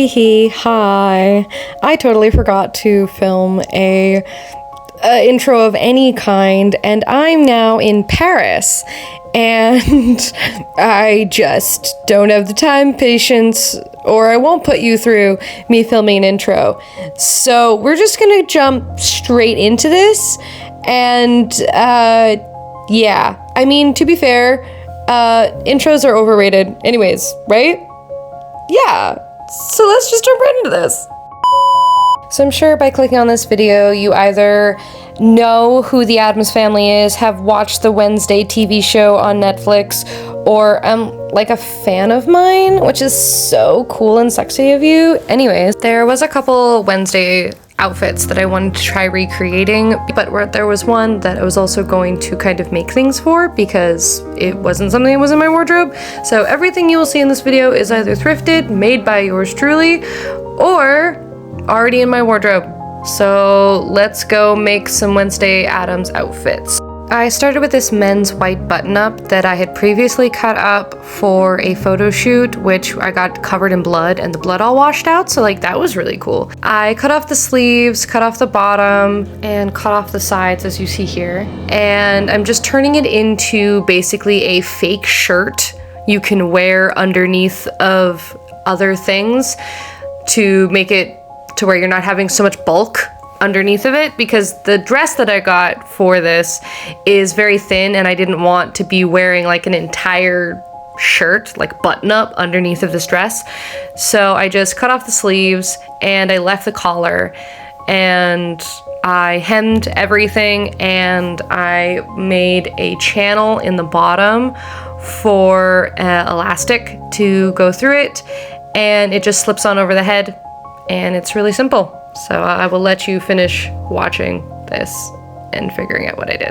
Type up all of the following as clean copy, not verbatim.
Hee hee, hi. I totally forgot to film a intro of any kind, and I'm now in Paris, and I just don't have the time, patience, or I won't put you through me filming an intro. So we're just gonna jump straight into this, and yeah, I mean, to be fair, intros are overrated anyways, right? Yeah, so let's just jump right into this. So I'm sure by clicking on this video, you either know who the Addams Family is, have watched the Wednesday TV show on Netflix, or like a fan of mine, which is so cool and sexy of you. Anyways, there was a couple Wednesday outfits that I wanted to try recreating, but there was one that I was also going to kind of make things for because it wasn't something that was in my wardrobe. So everything you will see in this video is either thrifted, made by yours truly, or already in my wardrobe. So let's go make some Wednesday Addams outfits. I started with this men's white button-up that I had previously cut up for a photo shoot, which I got covered in blood and the blood all washed out, so like that was really cool. I cut off the sleeves, cut off the bottom, and cut off the sides as you see here. And I'm just turning it into basically a fake shirt you can wear underneath of other things to make it to where you're not having so much bulk underneath of it, because the dress that I got for this is very thin and I didn't want to be wearing like an entire shirt, like button up underneath of this dress. So I just cut off the sleeves and I left the collar and I hemmed everything and I made a channel in the bottom for elastic to go through it, and it just slips on over the head. And it's really simple. So I will let you finish watching this and figuring out what I did.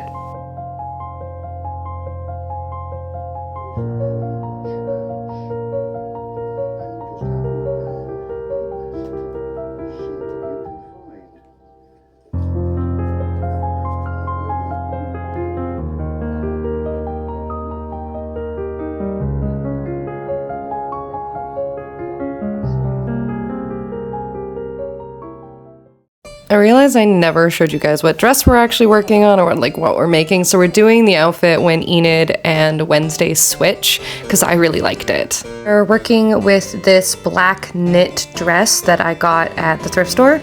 I realized I never showed you guys what dress we're actually working on or like what we're making. So we're doing the outfit when Enid and Wednesday switch because I really liked it. We're working with this black knit dress that I got at the thrift store.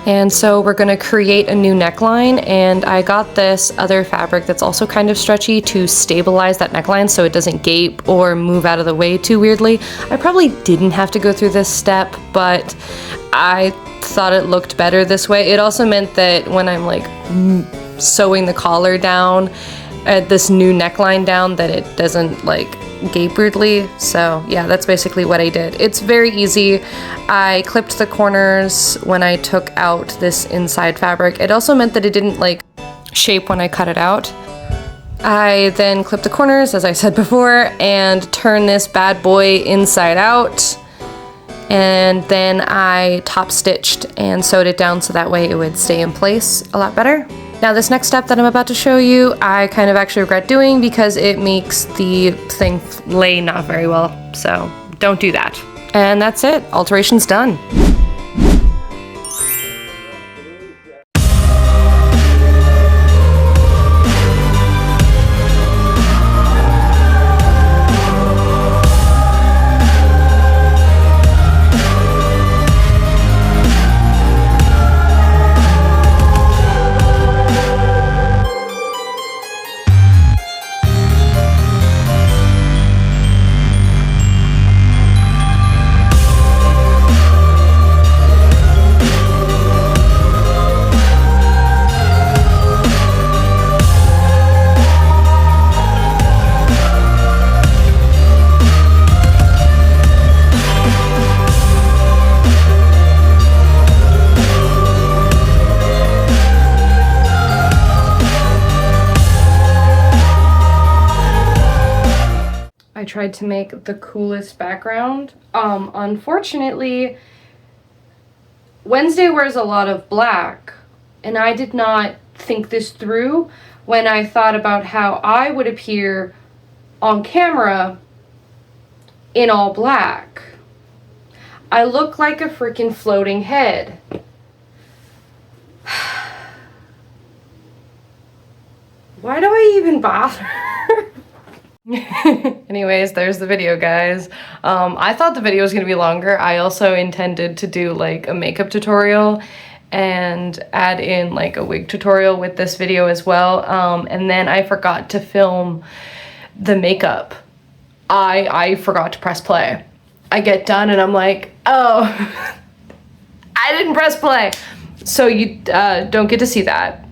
And so we're gonna create a new neckline, and I got this other fabric that's also kind of stretchy to stabilize that neckline so it doesn't gape or move out of the way too weirdly. I probably didn't have to go through this step, but I thought it looked better this way. It also meant that when I'm like sewing the collar down, this new neckline down, that it doesn't like gape weirdly. So yeah, that's basically what I did. It's very easy. I clipped the corners when I took out this inside fabric. It also meant that it didn't like shape when I cut it out. I then clipped the corners, as I said before, and turned this bad boy inside out. And then I top stitched and sewed it down so that way it would stay in place a lot better. Now this next step that I'm about to show you, I kind of actually regret doing because it makes the thing lay not very well. So don't do that. And that's it, alteration's done. I tried to make the coolest background. Unfortunately, Wednesday wears a lot of black, and I did not think this through when I thought about how I would appear on camera in all black. I look like a freaking floating head. Why do I even bother? Anyways, there's the video, guys. I thought the video was gonna be longer. I also intended to do like a makeup tutorial and add in like a wig tutorial with this video as well. And then I forgot to film the makeup. I forgot to press play. I get done and I'm like, oh, I didn't press play. So you don't get to see that.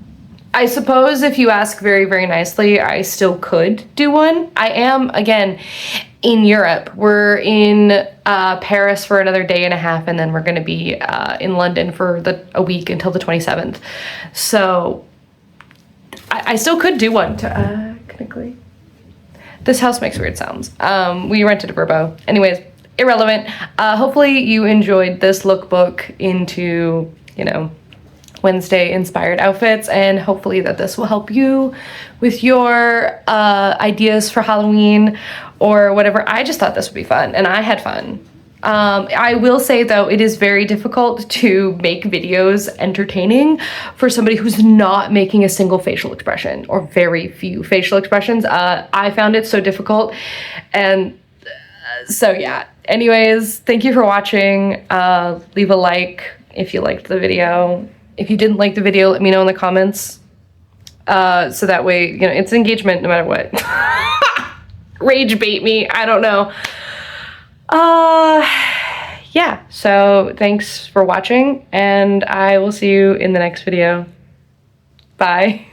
I suppose if you ask very, very nicely, I still could do one. I am, again, in Europe. We're in Paris for another day and a half, and then we're going to be in London for a week until the 27th. So I still could do one. Technically. This house makes weird sounds. We rented a Vrbo. Anyways, irrelevant. Hopefully you enjoyed this lookbook into, you know, Wednesday inspired outfits, and hopefully that this will help you with your ideas for Halloween or whatever. I just thought this would be fun, and I had fun. I will say though, it is very difficult to make videos entertaining for somebody who's not making a single facial expression or very few facial expressions. I found it so difficult, and so yeah. Anyways, thank you for watching. Leave a like if you liked the video. If you didn't like the video, let me know in the comments. So that way, you know, it's engagement no matter what. Rage bait me, I don't know. Yeah, so thanks for watching, and I will see you in the next video. Bye.